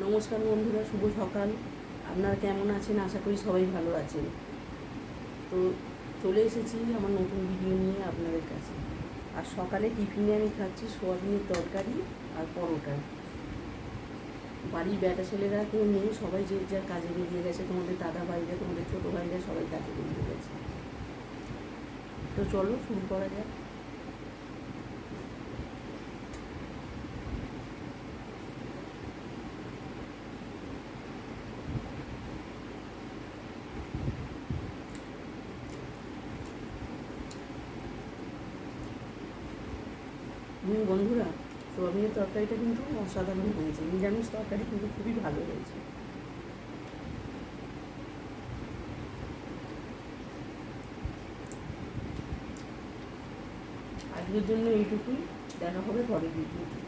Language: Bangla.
নমস্কার বন্ধুরা, শুভ সকাল। আপনারা কেমন আছেন? আশা করি সবাই ভালো আছেন। তো চলে এসেছি আমার নতুন ভিডিও নিয়ে আপনাদের কাছে। আর সকালে টিফিনে আমি খাচ্ছি সোয়াবিনের তরকারি আর পরোটা। বাড়ির বেটা ছেলেরা কেউ নেই, সবাই যে যার কাজে বেরিয়ে গেছে। তোমাদের দাদা ভাইরা, তোমাদের ছোটো ভাইরা সবাই কাজে বেরিয়ে গেছে। তো চলো শুরু করা যাক। বন্ধুরা, সোয়াবিনের তরকারিটা কিন্তু অসাধারণ হয়েছে। নিরামিষ তরকারি কিন্তু খুবই ভালো হয়েছে। আজকের জন্য এইটুকুই। দেখা হবে পরের ভিডিওতে।